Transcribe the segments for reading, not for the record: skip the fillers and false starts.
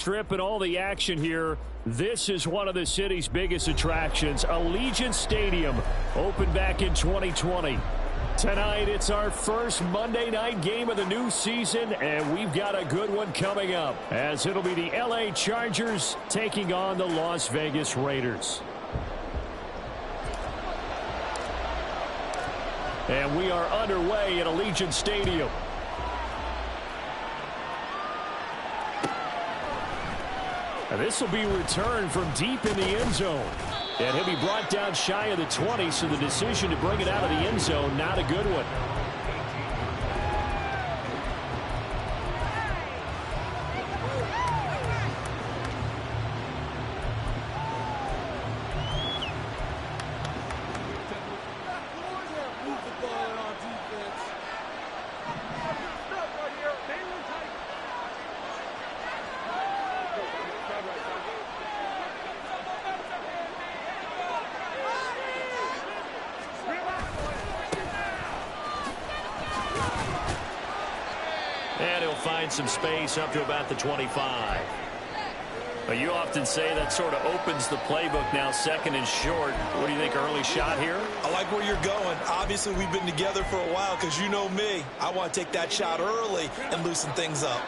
Strip and all the action here. This is one of the city's biggest attractions. Allegiant Stadium opened back in 2020. Tonight, it's our first Monday night game of the new season, and we've got a good one coming up, as it'll be the LA Chargers taking on the Las Vegas Raiders. And we are underway at Allegiant Stadium. And this will be returned from deep in the end zone. And he'll be brought down shy of the 20, so the decision to bring it out of the end zone, not a good one. And he'll find some space up to about the 25. But you often say that sort of opens the playbook now, second and short. What do you think, early shot here? I like where you're going. Obviously, we've been together for a while because you know me. I want to take that shot early and loosen things up.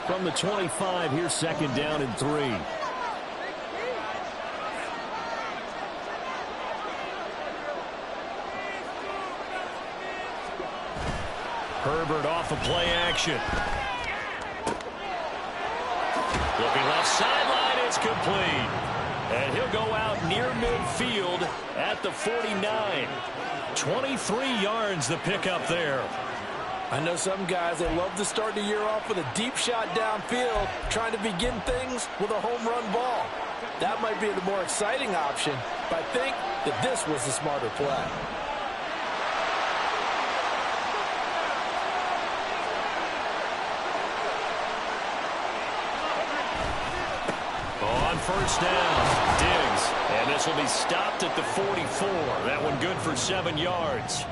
From the 25, here's second down and 3. Herbert off of play action. Looking left sideline, it's complete. And he'll go out near midfield at the 49. 23 yards the pickup there. I know some guys, they love to start the year off with a deep shot downfield, trying to begin things with a home run ball. That might be the more exciting option, but I think that this was the smarter play. On first down, Diggs. And this will be stopped at the 44. That one good for 7 yards.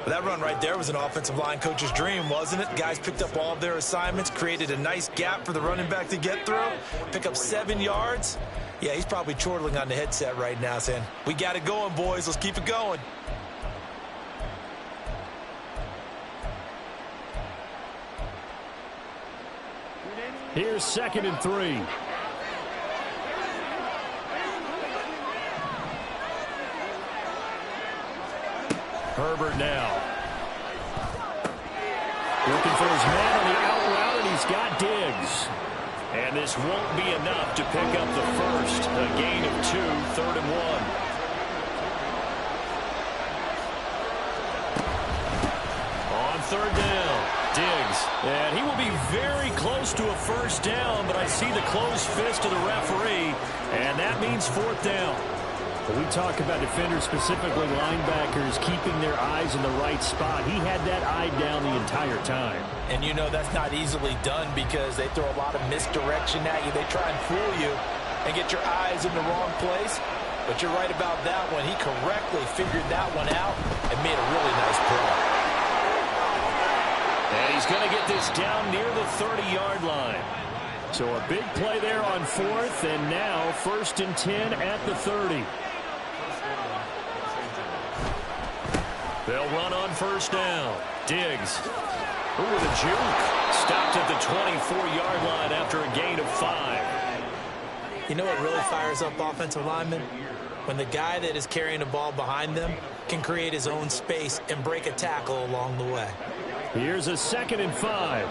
That run right there was an offensive line coach's dream, wasn't it? Guys picked up all of their assignments, created a nice gap for the running back to get through, pick up 7 yards. Yeah, he's probably chortling on the headset right now saying, we got it going, boys. Let's keep it going. Here's second and 3. Herbert now. Looking for his man on the out route, and he's got Diggs. And this won't be enough to pick up the first. A gain of 2, 3rd and 1. On third down, Diggs. And he will be very close to a first down, but I see the closed fist of the referee, and that means 4th down. When we talk about defenders, specifically linebackers, keeping their eyes in the right spot, he had that eye down the entire time. And you know that's not easily done because they throw a lot of misdirection at you. They try and fool you and get your eyes in the wrong place. But you're right about that one. He correctly figured that one out and made a really nice play. And he's going to get this down near the 30-yard line. So a big play there on 4th, and now 1st and 10 at the 30. They'll run on first down. Diggs. Ooh, with a juke. Stopped at the 24-yard line after a gain of 5. You know what really fires up offensive linemen? When the guy that is carrying the ball behind them can create his own space and break a tackle along the way. Here's a 2nd and 5.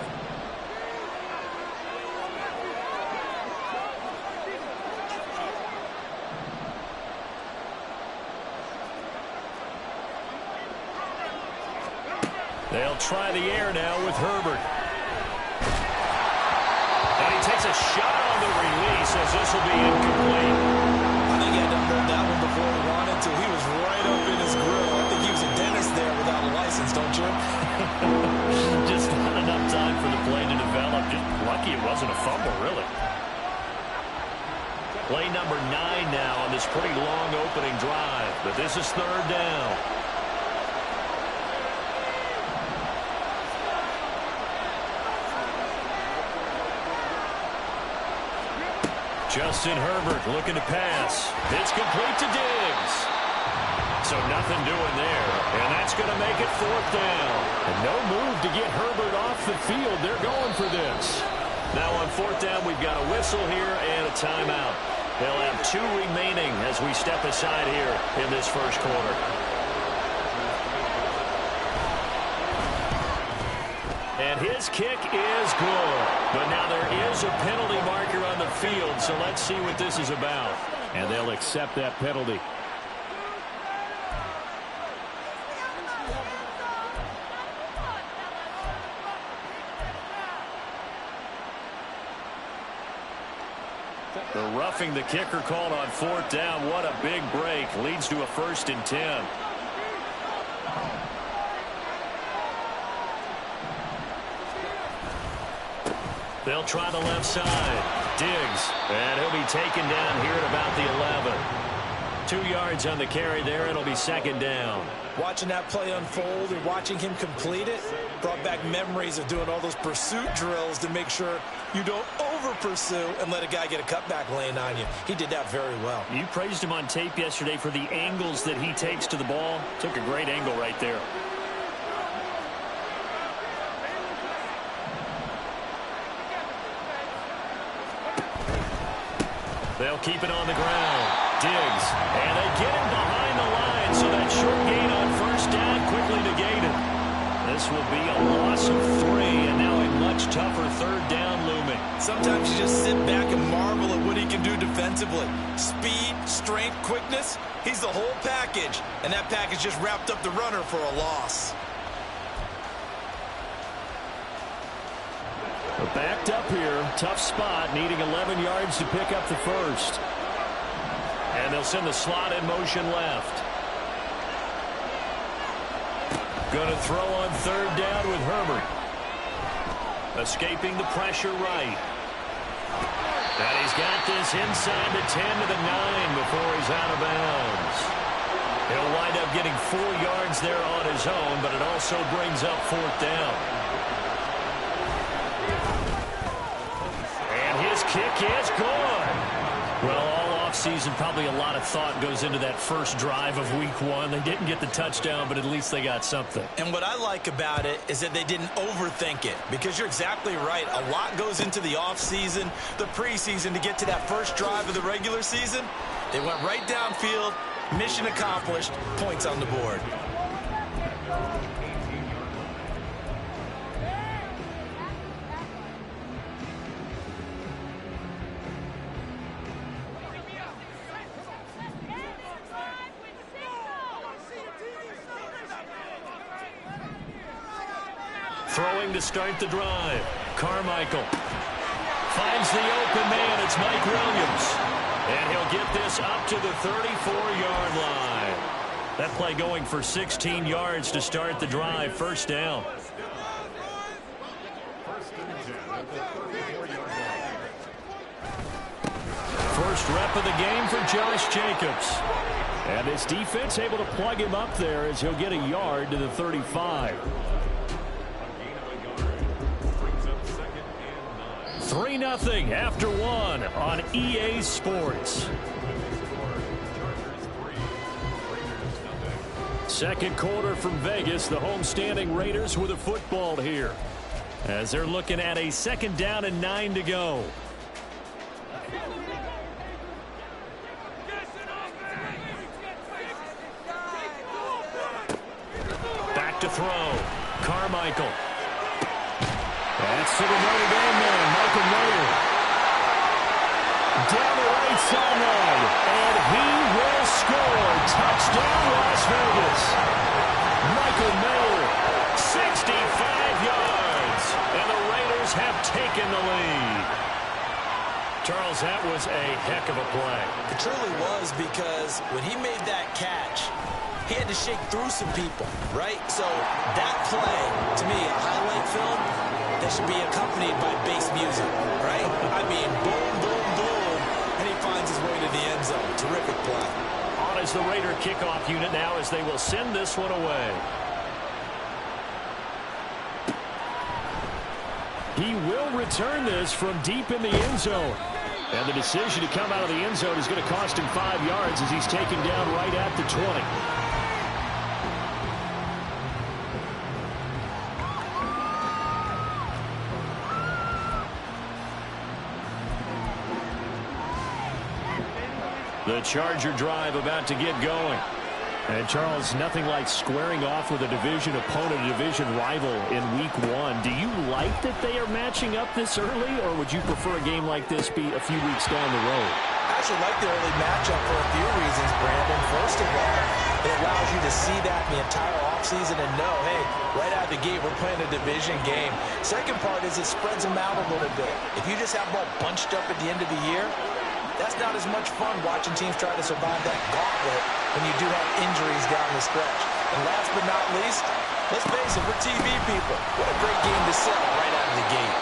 They'll try the air now with Herbert. And he takes a shot on the release as this will be incomplete. I think he had to hold that one before he wanted to. He was right up in his grill. I think he was a dentist there without a license, don't you? Just not enough time for the play to develop. Just lucky it wasn't a fumble, really. Play number 9 now on this pretty long opening drive. But this is 3rd down. Justin Herbert looking to pass. It's complete to Diggs. So nothing doing there, and that's going to make it 4th down. And no move to get Herbert off the field. They're going for this. Now on 4th down, we've got a whistle here and a timeout. They'll have 2 remaining as we step aside here in this first quarter. And his kick is good. But now there is a penalty marker on the field, so let's see what this is about. And they'll accept that penalty. The roughing the kicker called on 4th down. What a big break. Leads to a 1st and 10. They'll try the left side. Diggs. And he'll be taken down here at about the 11. 2 yards on the carry there. It'll be 2nd down. Watching that play unfold and watching him complete it brought back memories of doing all those pursuit drills to make sure you don't over-pursue and let a guy get a cutback lane on you. He did that very well. You praised him on tape yesterday for the angles that he takes to the ball. Took a great angle right there. They'll keep it on the ground. Diggs. And they get him behind the line, so that short gain on 1st down quickly negated. This will be a loss of 3, and now a much tougher 3rd down looming. Sometimes you just sit back and marvel at what he can do defensively. Speed, strength, quickness. He's the whole package, and that package just wrapped up the runner for a loss. Backed up here. Tough spot, needing 11 yards to pick up the 1st. And they'll send the slot in motion left. Going to throw on 3rd down with Herbert. Escaping the pressure right. And he's got this inside the 10 to the 9 before he's out of bounds. He'll wind up getting 4 yards there on his own, but it also brings up 4th down. His kick is good. Well, all offseason, probably a lot of thought goes into that first drive of week 1. They didn't get the touchdown, but at least they got something. And what I like about it is that they didn't overthink it, because you're exactly right. A lot goes into the offseason, the preseason, to get to that first drive of the regular season. They went right downfield, mission accomplished, points on the board. Throwing to start the drive. Carmichael finds the open man. It's Mike Williams. And he'll get this up to the 34-yard line. That play going for 16 yards to start the drive. 1st down. First rep of the game for Josh Jacobs. And this defense able to plug him up there as he'll get a yard to the 35. 3-0 after 1 on EA Sports. Second quarter from Vegas. The homestanding Raiders with a football here, as they're looking at a 2nd down and 9 to go. Back to throw. Carmichael. That's to the Notre Dame man, Michael Mayer. Down the right sideline, and he will score. Touchdown, Las Vegas. Michael Mayer, 65 yards, and the Raiders have taken the lead. Charles, that was a heck of a play. It truly was, because when he made that catch, he had to shake through some people, right? So that play, to me, a highlight film that should be accompanied by bass music, right? I mean, boom, boom, boom, and he finds his way to the end zone. Terrific play. On is the Raider kickoff unit now, as they will send this one away. He will return this from deep in the end zone. And the decision to come out of the end zone is going to cost him 5 yards as he's taken down right at the 20. The Charger drive about to get going. And Charles, nothing like squaring off with a division opponent, a division rival in week 1. Do you like that they are matching up this early, or would you prefer a game like this be a few weeks down the road? I actually like the early matchup for a few reasons, Brandon. First of all, it allows you to see that in the entire offseason and know, hey, right out of the gate, we're playing a division game. Second part is it spreads them out a little bit. If you just have them all bunched up at the end of the year, that's not as much fun watching teams try to survive that gauntlet when you do have injuries down the stretch. And last but not least, let's face it, we're TV people. What a great game to sell right out of the gate.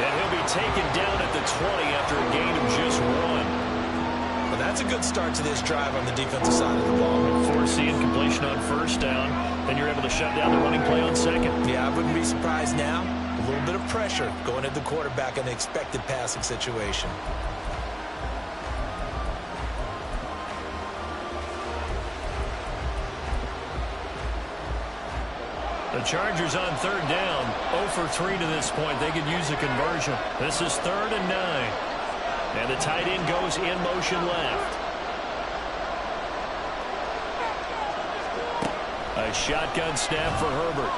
And he'll be taken down at the 20 after a gain of just 1. Well, that's a good start to this drive on the defensive side of the ball. Forcing completion on first down, and you're able to shut down the running play on second. Yeah, I wouldn't be surprised now. A little bit of pressure going at the quarterback in the expected passing situation. The Chargers on third down, 0 for 3 to this point. They could use a conversion. This is 3rd and 9. And the tight end goes in motion left. A shotgun snap for Herbert.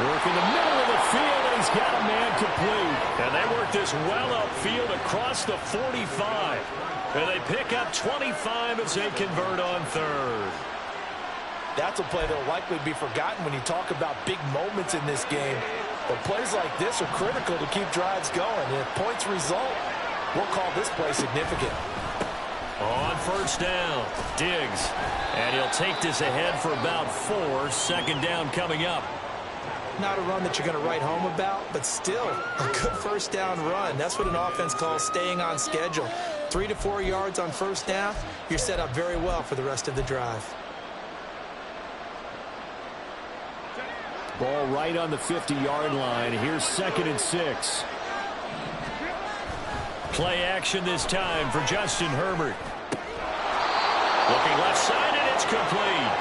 Work in the middle of the field, and he's got a man complete. And they work this well upfield across the 45. And they pick up 25 as they convert on third. That's a play that will likely be forgotten when you talk about big moments in this game. But plays like this are critical to keep drives going. And if points result, we'll call this play significant. On first down, Diggs. And he'll take this ahead for about 4. Second down coming up. Not a run that you're going to write home about, but still a good first down run. That's what an offense calls staying on schedule. 3 to 4 yards on first down, you're set up very well for the rest of the drive. Ball right on the 50-yard line. Here's 2nd and 6. Play action this time for Justin Herbert. Looking left side, and it's complete.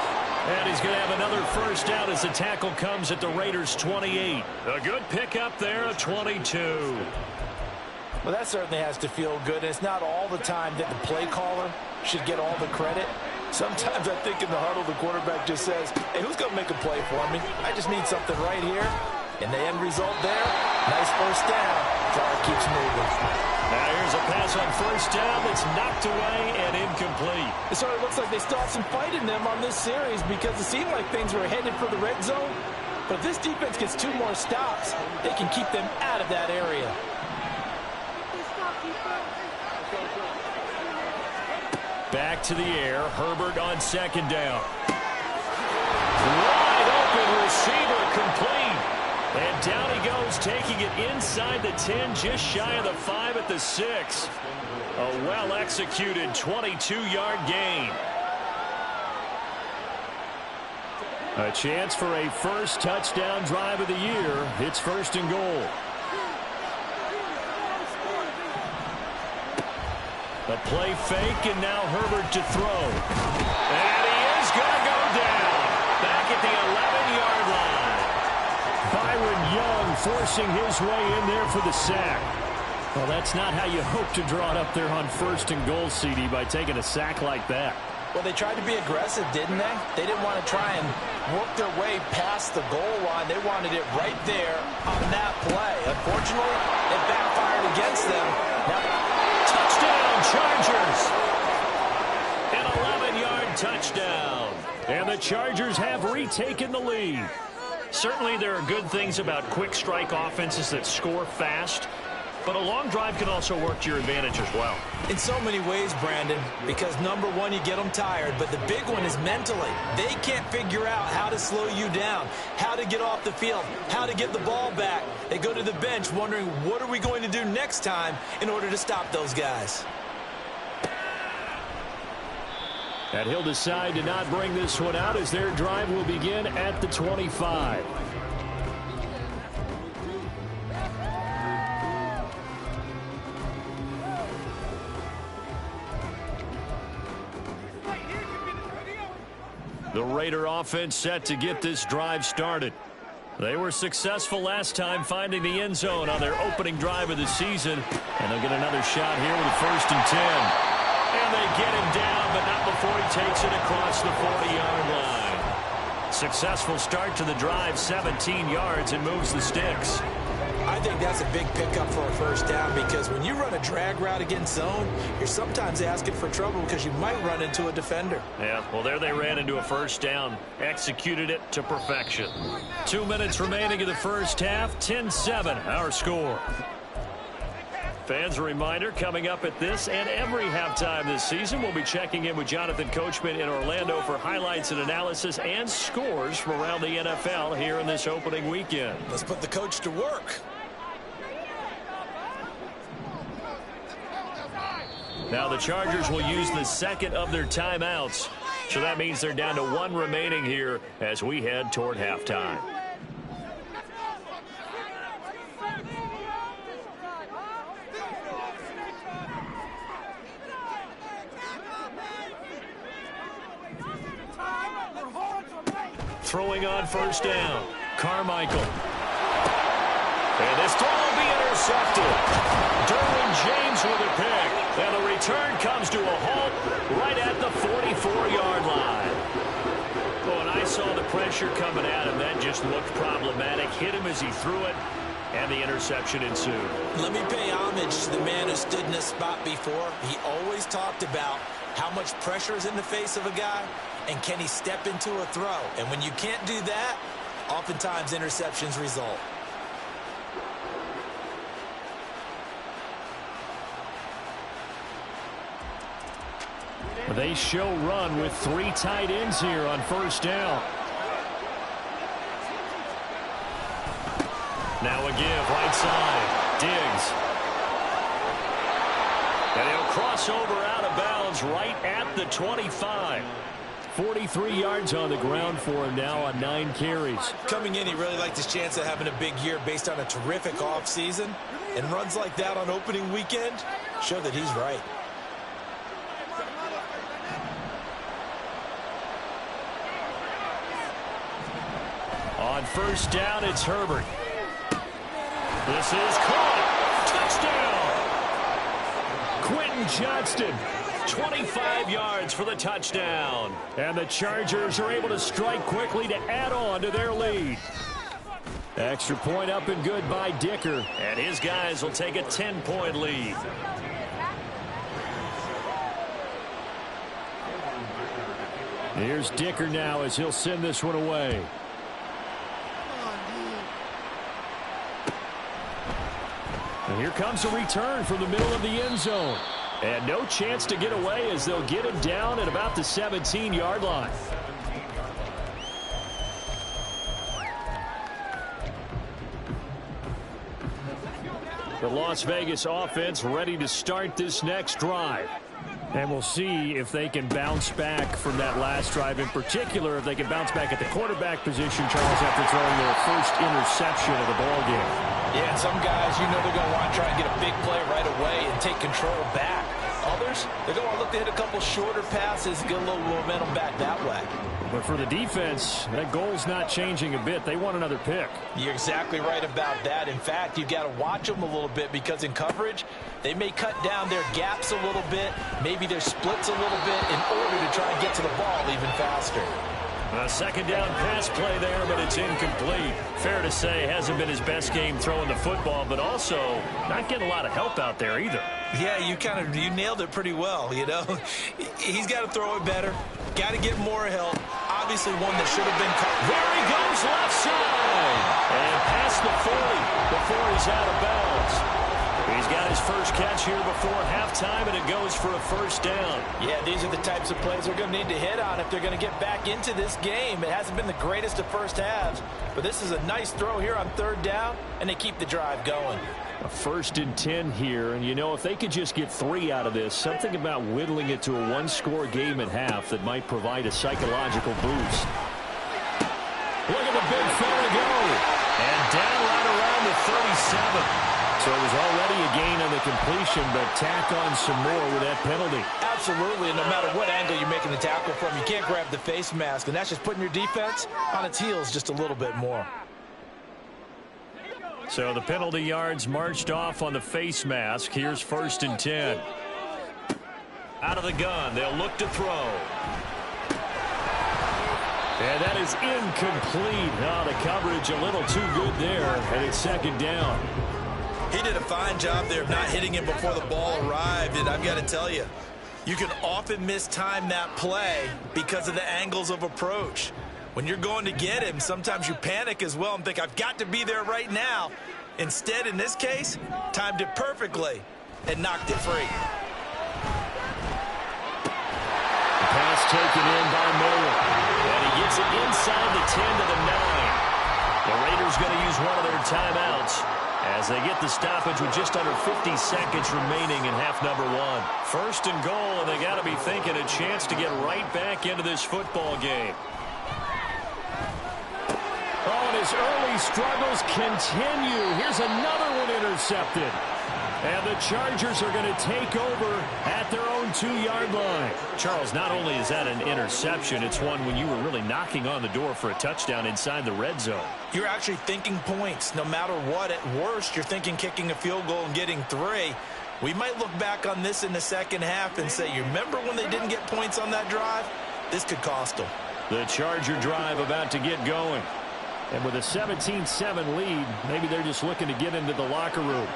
And he's going to have another first down as the tackle comes at the Raiders' 28. A good pickup there at 22. Well, that certainly has to feel good. It's not all the time that the play caller should get all the credit. Sometimes I think in the huddle, the quarterback just says, hey, who's going to make a play for me? I just need something right here. And the end result there, nice first down. Drive keeps moving. Now here's a pass on first down that's knocked away and incomplete. It sort of looks like they still have some fight in them on this series because it seemed like things were headed for the red zone. But if this defense gets 2 more stops, they can keep them out of that area. Back to the air. Herbert on second down. Wide open receiver complete. And down he goes, taking it inside the 10, just shy of the 5 at the 6. A well-executed 22-yard gain. A chance for a first touchdown drive of the year. It's 1st and goal. A play fake, and now Herbert to throw. And he is going to go down. Back at the 11-yard line. Byron Young forcing his way in there for the sack. Well, that's not how you hope to draw it up there on 1st and goal, CD, by taking a sack like that. Well, they tried to be aggressive, didn't they? They didn't want to try and work their way past the goal line. They wanted it right there on that play. Unfortunately, it backfired against them. Now, touchdown, Chargers! An 11-yard touchdown. And the Chargers have retaken the lead. Certainly there are good things about quick strike offenses that score fast, but a long drive can also work to your advantage as well. In so many ways, Brandon, because number one, you get them tired, but the big one is mentally. They can't figure out how to slow you down, how to get off the field, how to get the ball back. They go to the bench wondering, what are we going to do next time in order to stop those guys? And he'll decide to not bring this one out as their drive will begin at the 25. The Raider offense set to get this drive started. They were successful last time finding the end zone on their opening drive of the season. And they'll get another shot here with a 1st and 10. And they get him down, but not before he takes it across the 40-yard line. Successful start to the drive, 17 yards, and moves the sticks. I think that's a big pickup for a 1st down because when you run a drag route against zone, you're sometimes asking for trouble because you might run into a defender. Yeah, well, there they ran into a 1st down. Executed it to perfection. 2 minutes remaining in the 1st half. 10-7, our score. Fans, a reminder, coming up at this and every halftime this season, we'll be checking in with Jonathan Coachman in Orlando for highlights and analysis and scores from around the NFL here in this opening weekend. Let's put the coach to work. Now the Chargers will use the 2nd of their timeouts. So that means they're down to 1 remaining here as we head toward halftime. Throwing on 1st down. Carmichael. And this throw will be intercepted. Derwin James with a pick. And the return comes to a halt right at the 44-yard line. Oh, and I saw the pressure coming at him. That just looked problematic. Hit him as he threw it, and the interception ensued. Let me pay homage to the man who stood in this spot before. He always talked about how much pressure is in the face of a guy, and can he step into a throw? And when you can't do that, oftentimes interceptions result. They show run with 3 tight ends here on 1st down. Now a give, right side. Diggs. And he'll cross over out of bounds right at the 25. 43 yards on the ground for him now on 9 carries. Coming in, he really liked his chance of having a big year based on a terrific offseason. And runs like that on opening weekend show that he's right. On 1st down, it's Herbert. This is caught. Touchdown! Quentin Johnston, 25 yards for the touchdown. And the Chargers are able to strike quickly to add on to their lead. Extra point up and good by Dicker. And his guys will take a 10-point lead. Here's Dicker now as he'll send this one away. And here comes a return from the middle of the end zone. And no chance to get away as they'll get him down at about the 17-yard line. The Las Vegas offense ready to start this next drive. And we'll see if they can bounce back from that last drive. In particular, if they can bounce back at the quarterback position, Charles, after throwing their first interception of the ballgame. Yeah, and some guys, you know they're going to want to try and get a big play right away and take control back. Others, they're going to want to look to hit a couple shorter passes, get a little momentum back that way. But for the defense, that goal's not changing a bit. They want another pick. You're exactly right about that. In fact, you've got to watch them a little bit because in coverage, they may cut down their gaps a little bit, maybe their splits a little bit in order to try and get to the ball even faster. A 2nd down pass play there, but it's incomplete. Fair to say, hasn't been his best game throwing the football, but also not getting a lot of help out there either. Yeah, you nailed it pretty well, you know. He's got to throw it better. Got to get more help. Obviously one that should have been caught. There he goes left side. And past the 40 before he's out of bounds. He's got his first catch here before halftime, and it goes for a 1st down. Yeah, these are the types of plays they're going to need to hit on if they're going to get back into this game. It hasn't been the greatest of first halves, but this is a nice throw here on 3rd down, and they keep the drive going. A 1st and 10 here, and you know, if they could just get 3 out of this, something about whittling it to a 1-score game at half that might provide a psychological boost. Look at the big fair to go. And down right around the 37. So it was already a gain on the completion, but tack on some more with that penalty. Absolutely, and no matter what angle you're making the tackle from, you can't grab the face mask, and that's just putting your defense on its heels just a little bit more. So the penalty yards marched off on the face mask. Here's 1st and 10. Out of the gun, they'll look to throw. And that is incomplete. Oh, the coverage a little too good there, and it's 2nd down. He did a fine job there of not hitting him before the ball arrived, and I've got to tell you, you can often mistime that play because of the angles of approach. When you're going to get him, sometimes you panic as well and think, I've got to be there right now. Instead, in this case, timed it perfectly and knocked it free. The pass taken in by Miller. And he gets it inside the 10 to the 9. The Raiders going to use one of their timeouts as they get the stoppage with just under 50 seconds remaining in half number 1. 1st and goal, and they got to be thinking a chance to get right back into this football game. Oh, and his early struggles continue. Here's another one intercepted. And the Chargers are going to take over at their own 2-yard line. Charles, not only is that an interception, it's one when you were really knocking on the door for a touchdown inside the red zone. You're actually thinking points. No matter what, at worst, you're thinking kicking a field goal and getting 3. We might look back on this in the second half and say, you remember when they didn't get points on that drive? This could cost them. The Charger drive about to get going. And with a 17-7 lead, maybe they're just looking to get into the locker room.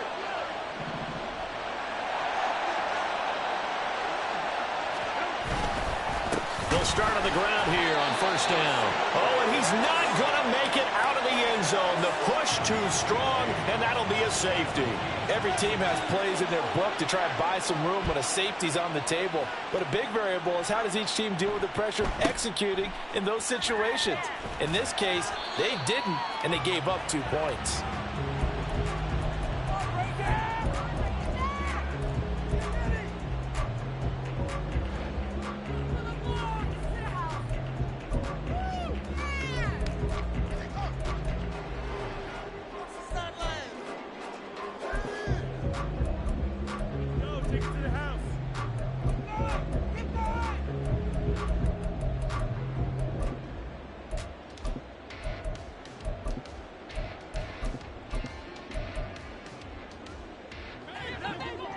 They'll start on the ground here on 1st down. Oh, and he's not going to make it out of the end zone. The push too strong, and that'll be a safety. Every team has plays in their book to try and buy some room when a safety's on the table. But a big variable is how does each team deal with the pressure of executing in those situations. In this case, they didn't, and they gave up 2 points.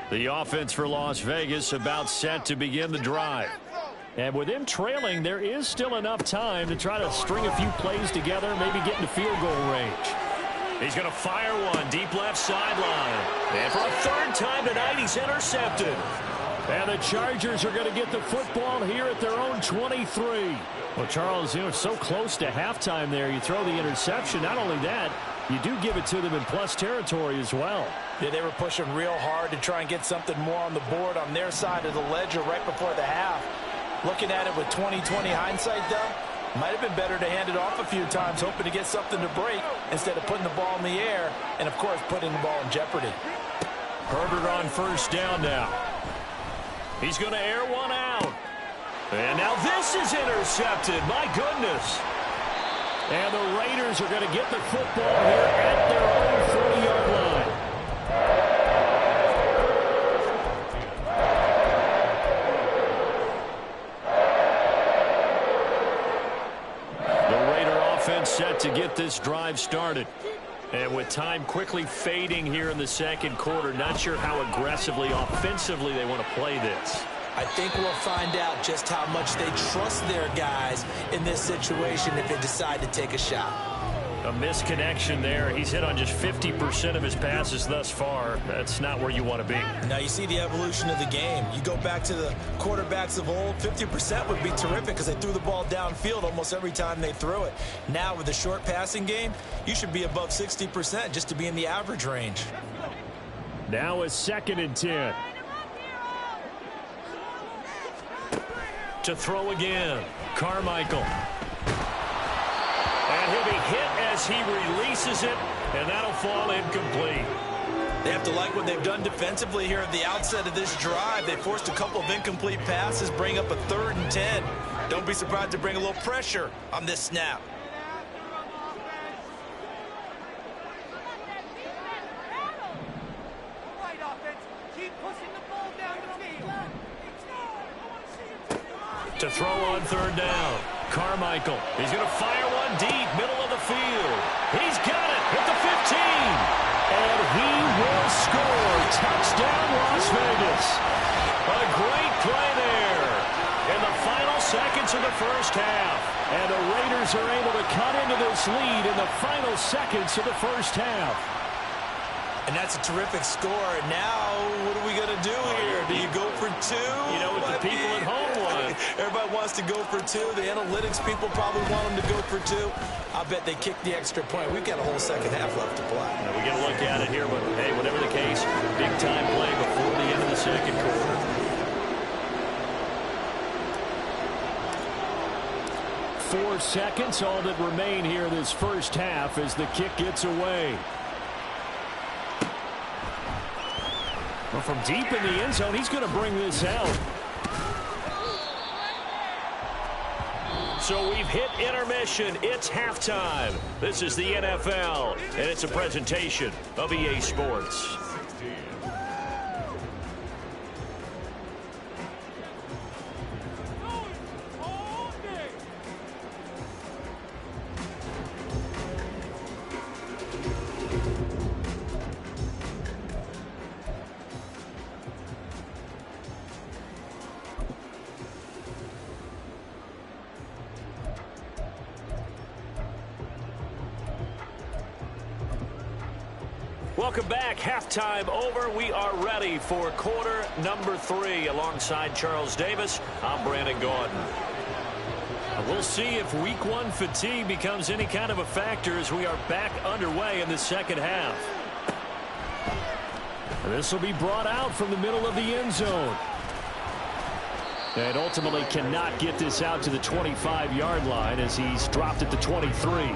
The offense for Las Vegas about set to begin the drive. And with them trailing, there is still enough time to try to string a few plays together, maybe get into field goal range. He's going to fire one deep left sideline. And for a 3rd time tonight, he's intercepted. And the Chargers are going to get the football here at their own 23. Well, Charles, you know, so close to halftime there. You throw the interception. Not only that, you do give it to them in plus territory as well. Yeah, they were pushing real hard to try and get something more on the board on their side of the ledger right before the half. Looking at it with 20/20 hindsight, though, might have been better to hand it off a few times, hoping to get something to break instead of putting the ball in the air and, of course, putting the ball in jeopardy. Herbert on 1st down now. He's going to air one out. And now this is intercepted. My goodness. And the Raiders are going to get the football here at their own 40-yard line. The Raider offense set to get this drive started. And with time quickly fading here in the 2nd quarter, not sure how aggressively, offensively they want to play this. I think we'll find out just how much they trust their guys in this situation if they decide to take a shot. A misconnection there. He's hit on just 50% of his passes thus far. That's not where you want to be. Now you see the evolution of the game. You go back to the quarterbacks of old, 50% would be terrific because they threw the ball downfield almost every time they threw it. Now with the short passing game, you should be above 60% just to be in the average range. Now a 2nd and 10. To throw again, Carmichael. And he'll be hit as he releases it, and that'll fall incomplete. They have to like what they've done defensively here at the outset of this drive. They forced a couple of incomplete passes, bring up a 3rd and 10. Don't be surprised to bring a little pressure on this snap. To throw on third down. Carmichael. He's going to fire one deep, middle of the field. He's got it at the 15. And he will score. Touchdown, Las Vegas. A great play there in the final seconds of the first half. And the Raiders are able to cut into this lead in the final seconds of the first half. And that's a terrific score. Now, what are we going to do here? Do you go for two? You know what the people at home want. Everybody wants to go for two. The analytics people probably want them to go for two. I bet they kick the extra point. We've got a whole second half left to play. Now, we got to look at it here, but hey, whatever the case, big-time play before the end of the second quarter. Four seconds, all that remain here this first half as the kick gets away. Well, from deep in the end zone, he's going to bring this out. So we've hit intermission. It's halftime. This is the NFL, and it's a presentation of EA Sports. Welcome back. Halftime over. We are ready for quarter number 3. Alongside Charles Davis, I'm Brandon Gordon. We'll see if week 1 fatigue becomes any kind of a factor as we are back underway in the second half. This will be brought out from the middle of the end zone. And ultimately cannot get this out to the 25-yard line as he's dropped at the 23.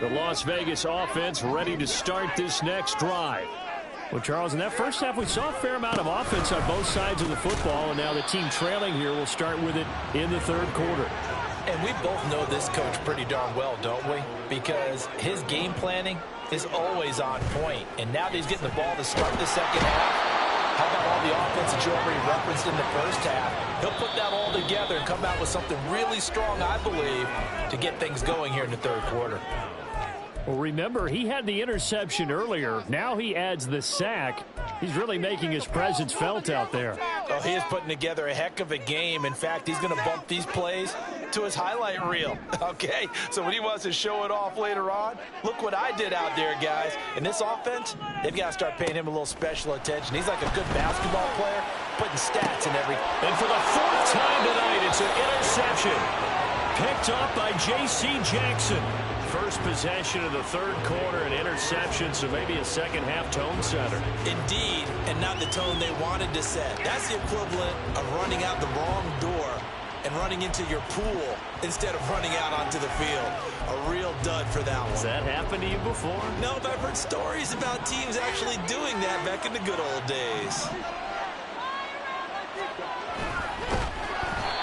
The Las Vegas offense ready to start this next drive. Well, Charles, in that first half, we saw a fair amount of offense on both sides of the football, and now the team trailing here will start with it in the third quarter. And we both know this coach pretty darn well, don't we? Because his game planning is always on point. And now that he's getting the ball to start the second half, how about all the offense that you already referenced in the first half? He'll put that all together and come out with something really strong, I believe, to get things going here in the third quarter. Well, remember, he had the interception earlier. Now he adds the sack. He's really making his presence felt out there. Oh, he is putting together a heck of a game. In fact, he's going to bump these plays to his highlight reel. Okay, so when he wants to show it off later on, look what I did out there, guys. In this offense, they've got to start paying him a little special attention. He's like a good basketball player, putting stats in every... And for the 4th time tonight, it's an interception. Picked up by J.C. Jackson. First possession of the third quarter, an interception, so maybe a second-half tone setter. Indeed, and not the tone they wanted to set. That's the equivalent of running out the wrong door and running into your pool instead of running out onto the field. A real dud for that one. Has that happened to you before? No, but I've heard stories about teams actually doing that back in the good old days.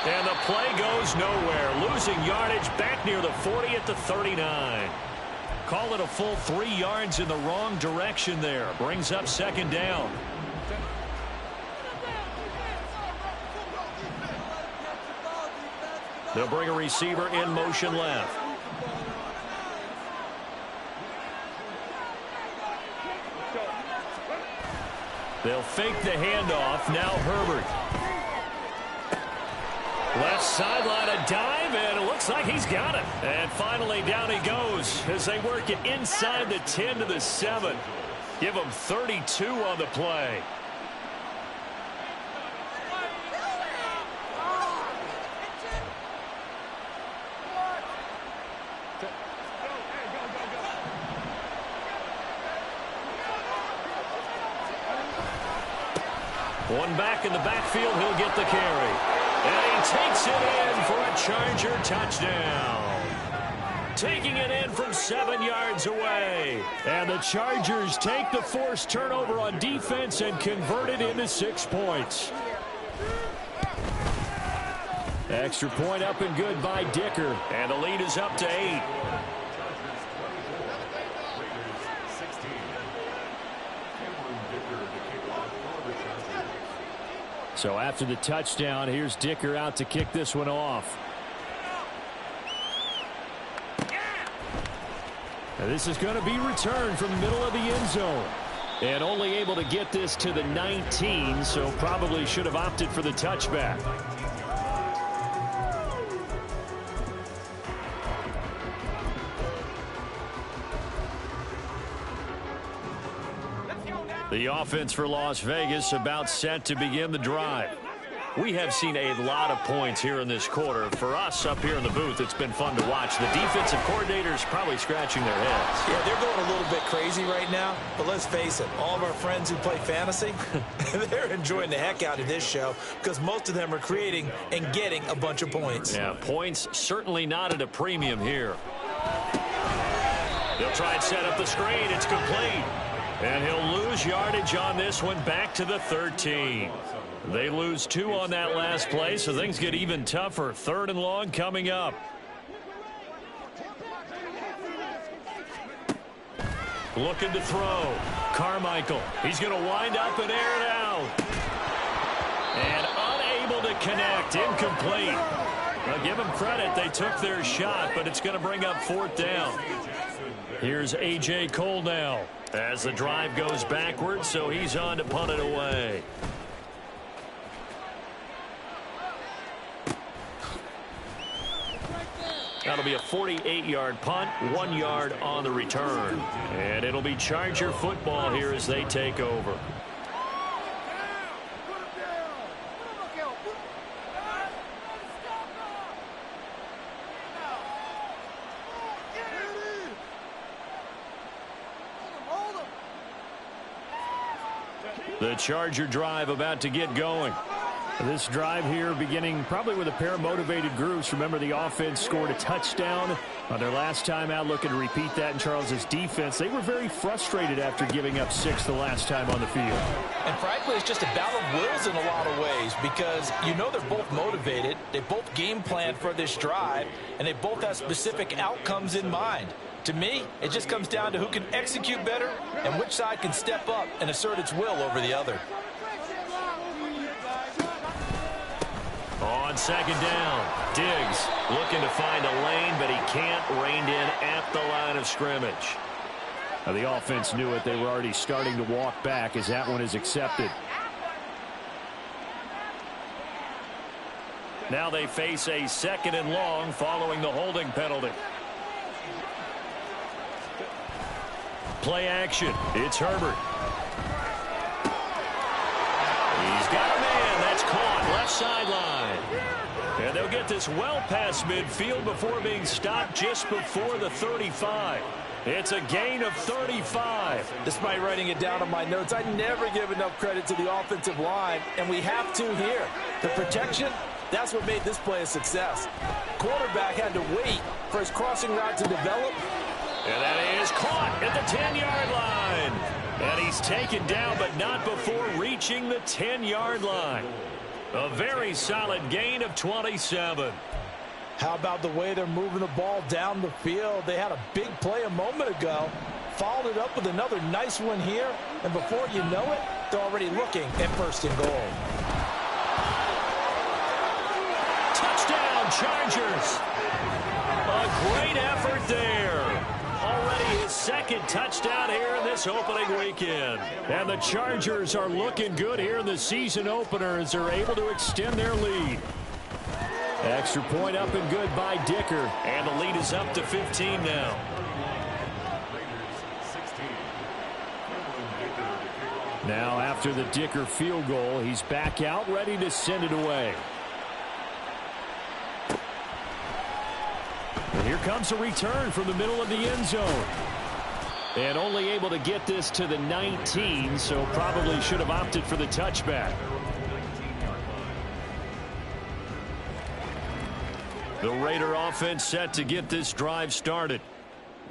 And the play goes nowhere. Losing yardage back near the 40 at the 39. Call it a full 3 yards in the wrong direction there. Brings up second down. They'll bring a receiver in motion left. They'll fake the handoff. Now Herbert. Left sideline, a dive, and it looks like he's got it. And finally, down he goes as they work it inside the 10 to the 7. Give him 32 on the play. One back in the backfield, he'll get the carry. And he takes it in for a Charger touchdown. Taking it in from 7 yards away. And the Chargers take the forced turnover on defense and convert it into 6 points. Extra point up and good by Dicker. And the lead is up to 8. So after the touchdown, here's Dicker out to kick this one off. And this is going to be returned from the middle of the end zone. And only able to get this to the 19, so probably should have opted for the touchback. The offense for Las Vegas about set to begin the drive. We have seen a lot of points here in this quarter. For us up here in the booth, it's been fun to watch. The defensive coordinators probably scratching their heads. Yeah, they're going a little bit crazy right now. But let's face it, all of our friends who play fantasy, they're enjoying the heck out of this show because most of them are creating and getting a bunch of points. Yeah, points certainly not at a premium here. They'll try and set up the screen. It's complete. And he'll lose yardage on this one back to the 13. They lose 2 on that last play, so things get even tougher. 3rd and long coming up. Looking to throw. Carmichael. He's going to wind up and air it out. And unable to connect. Incomplete. Now give them credit. They took their shot, but it's going to bring up 4th down. Here's A.J. Cole now as the drive goes backwards, so he's on to punt it away. That'll be a 48-yard punt, 1 yard on the return. And it'll be Charger football here as they take over. The Charger drive about to get going. This drive here beginning probably with a pair of motivated groups. Remember, the offense scored a touchdown on their last time out. Looking to repeat that in Charles's defense. They were very frustrated after giving up 6 the last time on the field. And frankly, it's just a battle of wills in a lot of ways because you know they're both motivated. They both game planned for this drive, and they both have specific outcomes in mind. To me, it just comes down to who can execute better and which side can step up and assert its will over the other. On 2nd down, Diggs looking to find a lane, but he can't. Reined in at the line of scrimmage. Now, the offense knew it. They were already starting to walk back as that one is accepted. Now they face a 2nd and long following the holding penalty. Play action. It's Herbert. He's got a man. That's caught. Left sideline. And they'll get this well past midfield before being stopped just before the 35. It's a gain of 35. Despite writing it down on my notes, I never give enough credit to the offensive line, and we have to here. The protection, that's what made this play a success. Quarterback had to wait for his crossing route to develop. And that is caught at the 10-yard line. And he's taken down, but not before reaching the 10-yard line. A very solid gain of 27. How about the way they're moving the ball down the field? They had a big play a moment ago. Followed it up with another nice one here. And before you know it, they're already looking at 1st and goal. Touchdown, Chargers. A great effort there. Already his 2nd touchdown here in this opening weekend. And the Chargers are looking good here in the season opener as they're able to extend their lead. Extra point up and good by Dicker. And the lead is up to 15 now. Now after the Dicker field goal, he's back out ready to send it away. And here comes a return from the middle of the end zone. And only able to get this to the 19, so probably should have opted for the touchback. The Raider offense set to get this drive started.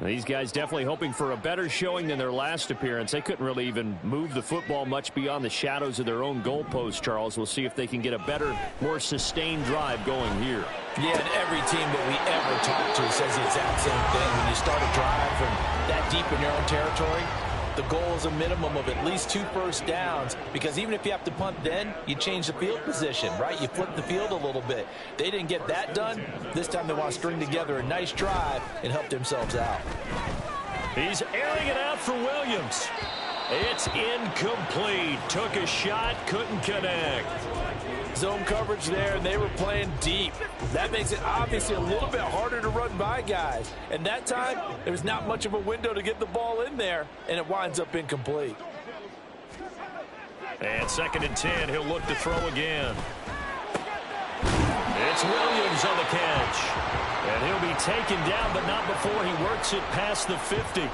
These guys definitely hoping for a better showing than their last appearance. They couldn't really even move the football much beyond the shadows of their own goalpost, Charles. We'll see if they can get a better, more sustained drive going here. Yeah, and every team that we ever talk to says the exact same thing. When you start a drive from that deep in your own territory, the goal is a minimum of at least 2 first downs, because even if you have to punt then, you change the field position, right? You flip the field a little bit. They didn't get that done. This time they want to string together a nice drive and help themselves out. He's airing it out for Williams. It's incomplete. Took a shot, couldn't connect. Zone coverage there, and they were playing deep. That makes it obviously a little bit harder to run by guys. And that time, there was not much of a window to get the ball in there, and it winds up incomplete. And 2nd and 10, he'll look to throw again. It's Williams on the catch. And he'll be taken down, but not before he works it past the 50.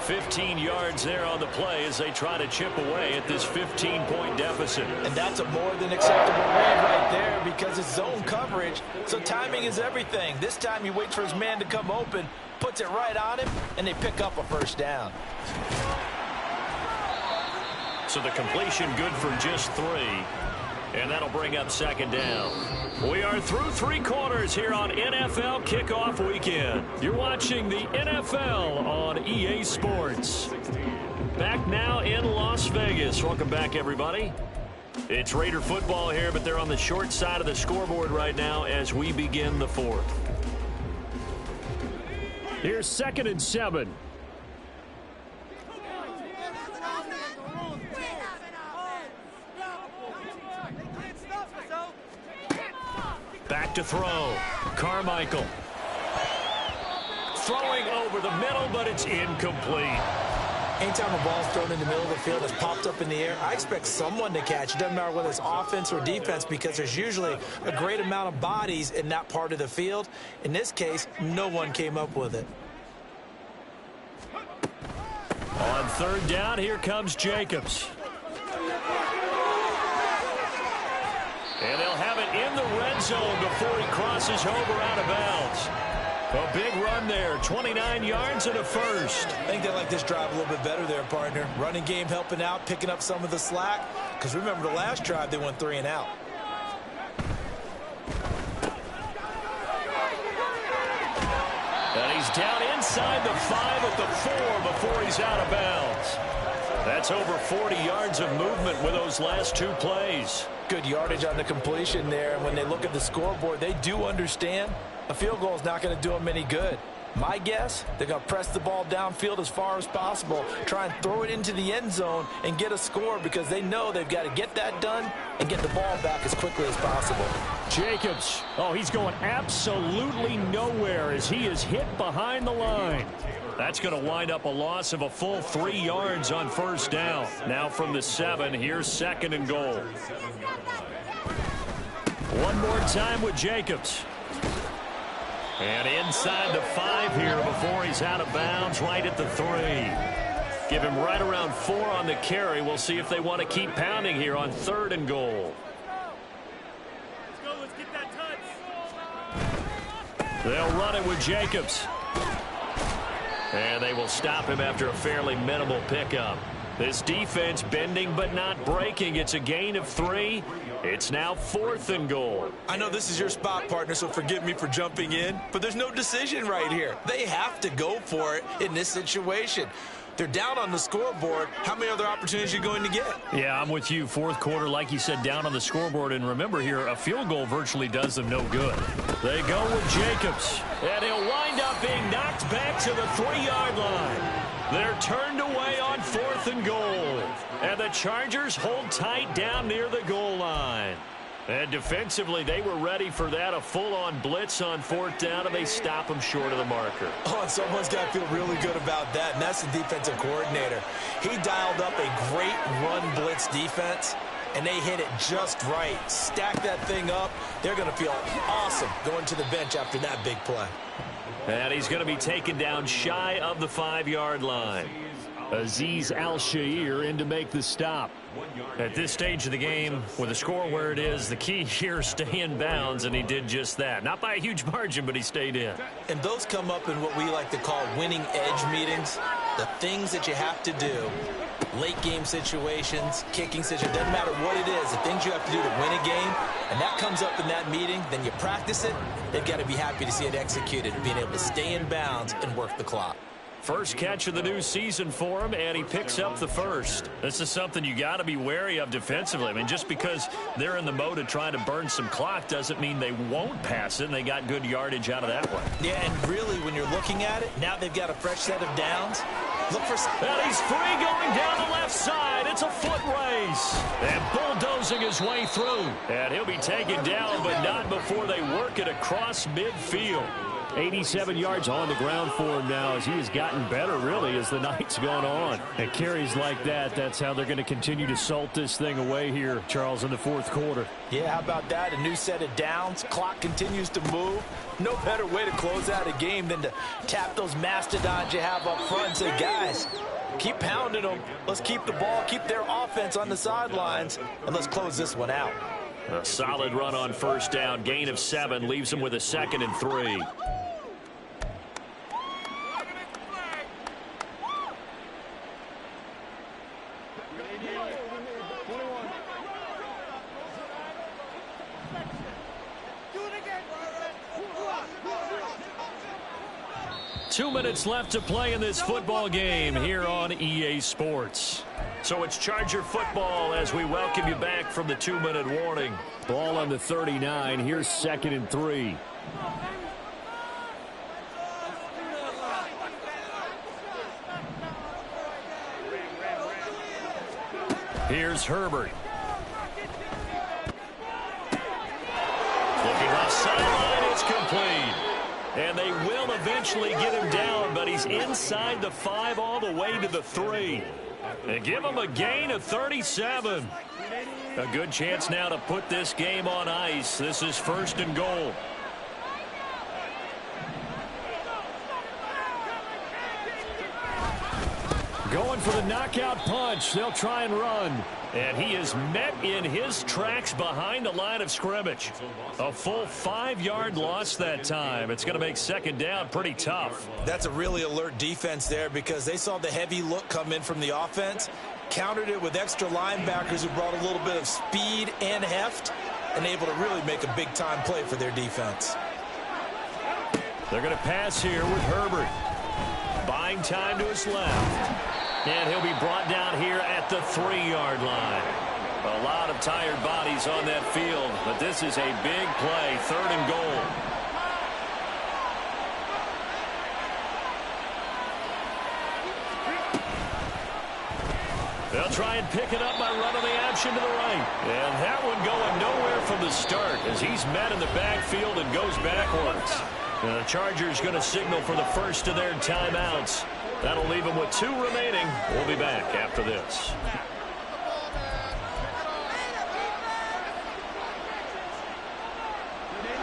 15 yards there on the play as they try to chip away at this 15-point deficit. And that's a more than acceptable read right there, because it's zone coverage, so timing is everything. This time he waits for his man to come open, puts it right on him, and they pick up a first down. So the completion good for just 3. And that'll bring up 2nd down. We are through 3 quarters here on NFL Kickoff Weekend. You're watching the NFL on EA Sports. Back now in Las Vegas. Welcome back, everybody. It's Raider football here, but they're on the short side of the scoreboard right now as we begin the 4th. Here's 2nd and 7. Back to throw. Carmichael. Throwing over the middle, but it's incomplete. Anytime a ball's thrown in the middle of the field that's popped up in the air, I expect someone to catch. It doesn't matter whether it's offense or defense, because there's usually a great amount of bodies in that part of the field. In this case, no one came up with it. On 3rd down, here comes Jacobs. And they'll have it in the red zone before he crosses over out of bounds. A big run there, 29 yards and a first. I think they like this drive a little bit better there, partner. Running game helping out, picking up some of the slack. Because remember the last drive, they went 3 and out. And he's down inside the 5 at the 4 before he's out of bounds. That's over 40 yards of movement with those last 2 plays. Good yardage on the completion there, and when they look at the scoreboard, they do understand a field goal is not going to do them any good. My guess, they're going to press the ball downfield as far as possible, try and throw it into the end zone and get a score, because they know they've got to get that done and get the ball back as quickly as possible. Jacobs, oh, he's going absolutely nowhere as he is hit behind the line. That's going to wind up a loss of a full 3 yards on 1st down. Now from the 7, here's 2nd and goal. One more time with Jacobs. And inside the 5 here before he's out of bounds, right at the 3. Give him right around 4 on the carry. We'll see if they want to keep pounding here on 3rd and goal. Let's go. Let's get that touch. They'll run it with Jacobs. And they will stop him after a fairly minimal pickup. This defense bending but not breaking. It's a gain of 3. It's now 4th and goal. I know this is your spot, partner, so forgive me for jumping in, but there's no decision right here. They have to go for it in this situation. They're down on the scoreboard. How many other opportunities are you going to get? Yeah, I'm with you. 4th quarter, like you said, down on the scoreboard. And remember here, a field goal virtually does them no good. They go with Jacobs. And he'll wind up being knocked back to the 3-yard line. They're turned away on 4th and goal. And the Chargers hold tight down near the goal line. And defensively, they were ready for that, a full-on blitz on 4th down, and they stop them short of the marker. Oh, and someone's got to feel really good about that, and that's the defensive coordinator. He dialed up a great run blitz defense, and they hit it just right. Stack that thing up. They're going to feel awesome going to the bench after that big play. And he's going to be taken down shy of the 5-yard line. Azeez Al-Shaair in to make the stop. At this stage of the game, with the score where it is, the key here is stay in bounds, and he did just that. Not by a huge margin, but he stayed in. And those come up in what we like to call winning edge meetings. The things that you have to do, late game situations, kicking situations, doesn't matter what it is, the things you have to do to win a game, and that comes up in that meeting, then you practice it, they've got to be happy to see it executed, being able to stay in bounds and work the clock. First catch of the new season for him, and he picks up the first. This is something you got to be wary of defensively. I mean, just because they're in the mode of trying to burn some clock doesn't mean they won't pass it, and they got good yardage out of that one. Yeah, and really, when you're looking at it, now they've got a fresh set of downs. Look for... And he's free going down the left side. It's a foot race. And bulldozing his way through. And he'll be taken down, but not before they work it across midfield. 87 yards on the ground for him now as he has gotten better, really, as the night's gone on. And carries like that, that's how they're going to continue to salt this thing away here, Charles, in the fourth quarter. Yeah, how about that? A new set of downs. Clock continues to move. No better way to close out a game than to tap those mastodons you have up front and say, guys, keep pounding them. Let's keep the ball, keep their offense on the sidelines, and let's close this one out. A solid run on first down. Gain of 7 leaves him with a 2nd and 3. Two minutes left to play in this football game here on EA Sports. So it's Charger football as we welcome you back from the 2-minute warning. Ball on the 39. Here's 2nd and 3. Here's Herbert. Looking off sideline, it's complete. And they will eventually get him down, but he's inside the 5 all the way to the 3. They give him a gain of 37. A good chance now to put this game on ice. This is 1st and goal. Going for the knockout punch. They'll try and run. And he is met in his tracks behind the line of scrimmage. A full 5-yard loss that time. It's going to make 2nd down pretty tough. That's a really alert defense there because they saw the heavy look come in from the offense, countered it with extra linebackers who brought a little bit of speed and heft, and able to really make a big-time play for their defense. They're going to pass here with Herbert. Buying time to his left. And he'll be brought down here at the 3-yard line. A lot of tired bodies on that field, but this is a big play, 3rd and goal. They'll try and pick it up by running the option to the right. And that one going nowhere from the start as he's met in the backfield and goes backwards. And the Chargers going to signal for the first of their timeouts. That'll leave them with 2 remaining. We'll be back after this.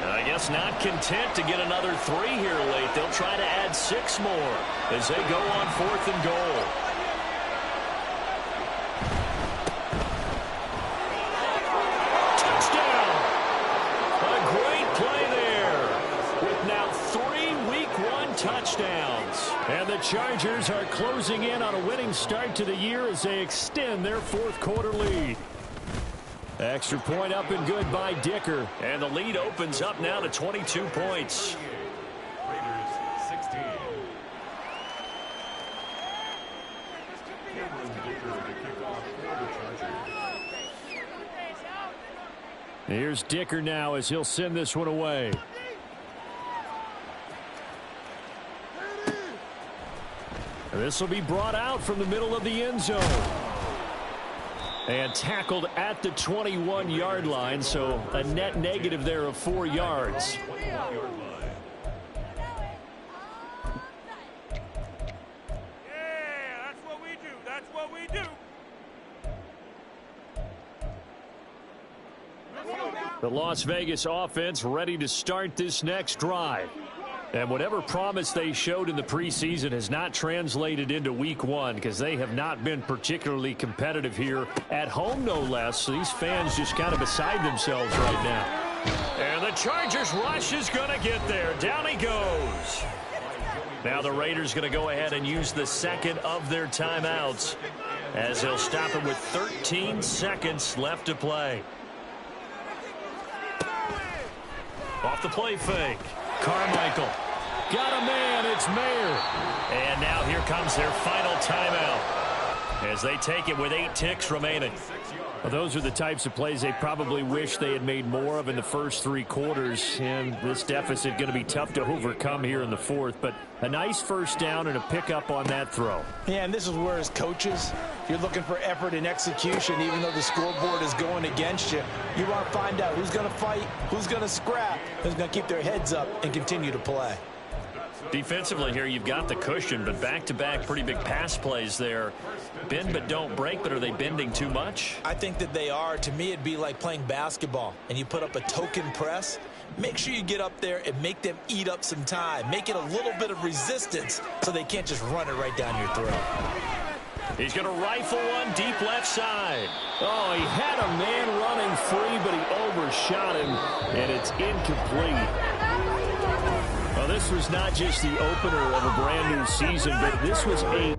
I guess not content to get another 3 here late. They'll try to add 6 more as they go on 4th and goal. Touchdown! A great play there with now 3 Week 1 touchdowns. And the Chargers are closing in on a winning start to the year as they extend their 4th quarter lead. Extra point up and good by Dicker. And the lead opens up now to 22 points. Raiders 16. Here's Dicker now as he'll send this one away. This will be brought out from the middle of the end zone. And tackled at the 21-yard line, so a net negative there of 4 yards. Yeah, that's what we do. That's what we do. The Las Vegas offense ready to start this next drive. And whatever promise they showed in the preseason has not translated into week one because they have not been particularly competitive here at home, no less. So these fans just kind of beside themselves right now. And the Chargers rush is going to get there. Down he goes. Now the Raiders going to go ahead and use the second of their timeouts as they'll stop it with 13 seconds left to play. Off the play fake. Carmichael. Got a man. It's Mayer. And now here comes their final timeout as they take it with 8 ticks remaining. Well, those are the types of plays they probably wish they had made more of in the first 3 quarters. And this deficit going to be tough to overcome here in the fourth. But a nice first down and a pickup on that throw. Yeah, and this is where as coaches, you're looking for effort and execution. Even though the scoreboard is going against you, you want to find out who's going to fight, who's going to scrap, who's going to keep their heads up and continue to play. Defensively here, you've got the cushion, but back-to-back pretty big pass plays there. Bend but don't break, but are they bending too much? I think that they are. To me, it'd be like playing basketball, and you put up a token press. Make sure you get up there and make them eat up some time. Make it a little bit of resistance so they can't just run it right down your throat. He's going to rifle one deep left side. Oh, he had a man running free, but he overshot him, and it's incomplete. Well, this was not just the opener of a brand new season, but this was a